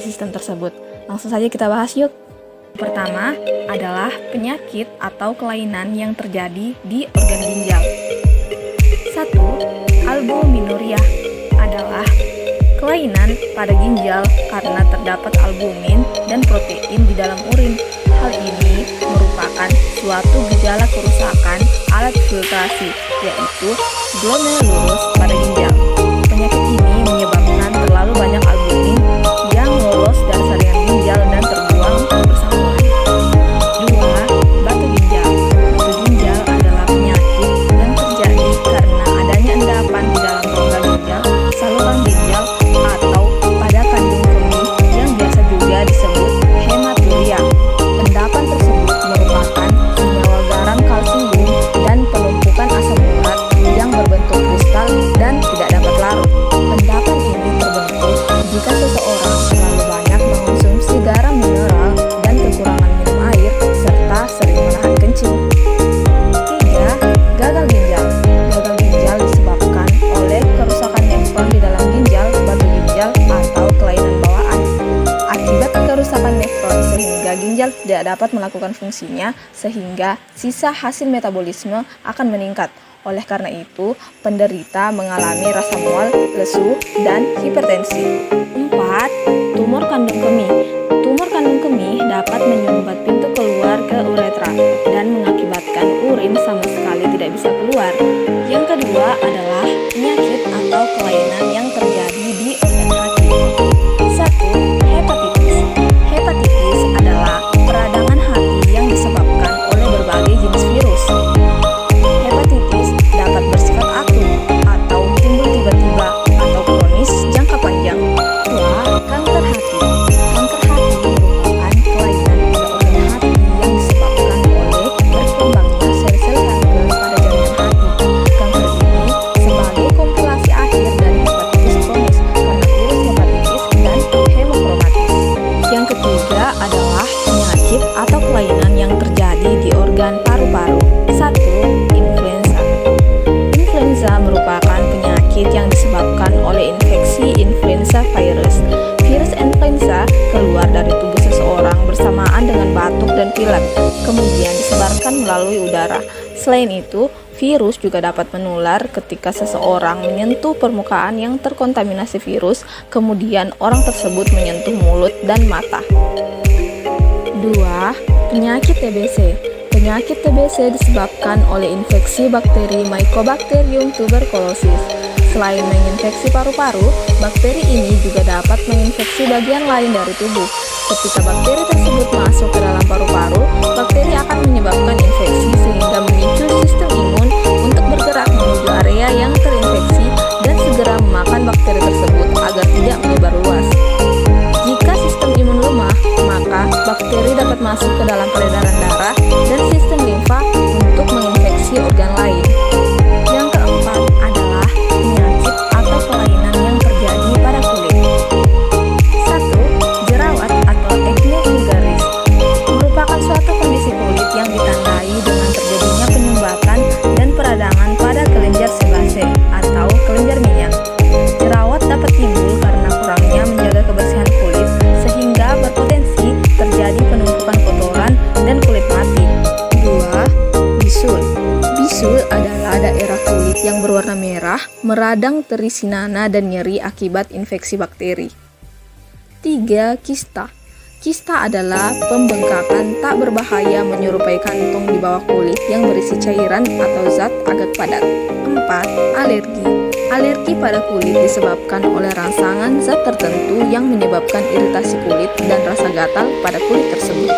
sistem tersebut. Langsung saja kita bahas yuk. Pertama adalah penyakit atau kelainan yang terjadi di organ ginjal. 1. Albuminuria adalah kelainan pada ginjal karena terdapat albumin dan protein di dalam urin. Hal ini merupakan suatu gejala kerusakan alat filtrasi, yaitu glomerulus pada ginjal. Penyakit ini menyebabkan terlalu banyak albumin yang lolos dari saringan ginjal dan terbuang bersamaan. 2. Batu ginjal. Batu ginjal adalah penyakit yang terjadi karena adanya endapan di dalam rongga ginjal, saluran ginjal, atau pada kandung kemih yang biasa juga disebut hematuria. Endapan tersebut merupakan senyawa garam kalsium dan penumpukan asam urat yang berbentuk kristal dan tidak dapat larut. Endapan ini terbentuk jika seseorang terlalu banyak mengonsumsi garam mineral dan kekurangan minum air serta sering menahan kencing. 3. Gagal ginjal. Gagal ginjal disebabkan oleh kerusakan nefron di dalam ginjal, batu ginjal, atau kelainan bawaan. Akibat kerusakan nefron sehingga ginjal tidak dapat melakukan fungsinya, sehingga sisa hasil metabolisme akan meningkat. Oleh karena itu, penderita mengalami rasa mual, lesu, dan hipertensi. 4. Tumor kandung kemih. Tumor kandung kemih dapat menyumbat pintu keluar ke uretra dan mengakibatkan urin sama sekali tidak bisa keluar. Yang kedua adalah penyakit atau kelainan yang terjadi di organ hati. 1. Hepatitis. Hepatitis adalah peradangan hati yang disebabkan oleh berbagai jenis virus. Hepatitis dapat bersifat akut atau timbul tiba-tiba atau kronis jangka panjang. 2. Kanker hati. Kanker hati merupakan kelainan pada organ hati yang disebabkan oleh berkembangnya sel-sel kanker pada jaringan hati. Kanker ini sebagai kompilasi akhir dari hepatitis kronis karena virus hepatitis dan hemokromatis. Yang ketiga adalah penyakit atau kelainan yang terjadi di organ paru-paru. 1. Influenza. Influenza merupakan penyakit yang disebabkan oleh infeksi influenza virus. Virus influenza keluar dari tubuh seseorang bersamaan dengan batuk dan pilek, kemudian disebarkan melalui udara. Selain itu, virus juga dapat menular ketika seseorang menyentuh permukaan yang terkontaminasi virus, kemudian orang tersebut menyentuh mulut dan mata. 2. Penyakit TBC. Penyakit TBC disebabkan oleh infeksi bakteri Mycobacterium tuberculosis. Selain menginfeksi paru-paru, bakteri ini juga dapat menginfeksi bagian lain dari tubuh. Ketika bakteri tersebut masuk ke dalam paru-paru, bakteri akan menyebabkan infeksi sehingga memicu sistem imun untuk bergerak menuju area yang terinfeksi dan segera memakan bakteri tersebut agar tidak menyebar luas. Jika sistem imun lemah, maka bakteri dapat masuk ke dalam peredaran darah dan sistem limfa untuk menginfeksi organ lain. Yang keempat adalah penyakit atau kelainan yang terjadi pada kulit. 1. Jerawat atau acne vulgaris merupakan suatu kondisi kulit yang ditandai dengan terjadinya penyumbatan dan peradangan pada kelenjar sebase atau kelenjar minyak. Jerawat dapat timbul karena kurangnya menjaga kebersihan kulit sehingga berpotensi terjadi penumpukan kotoran dan kulit mati. 2. Bisul. Bisul adalah daerah kulit yang berwarna merah, meradang, terisi nanah, dan nyeri akibat infeksi bakteri. 3. Kista. Kista adalah pembengkakan tak berbahaya menyerupai kantong di bawah kulit yang berisi cairan atau zat agak padat. 4. Alergi. Alergi pada kulit disebabkan oleh rangsangan zat tertentu yang menyebabkan iritasi kulit dan rasa gatal pada kulit tersebut.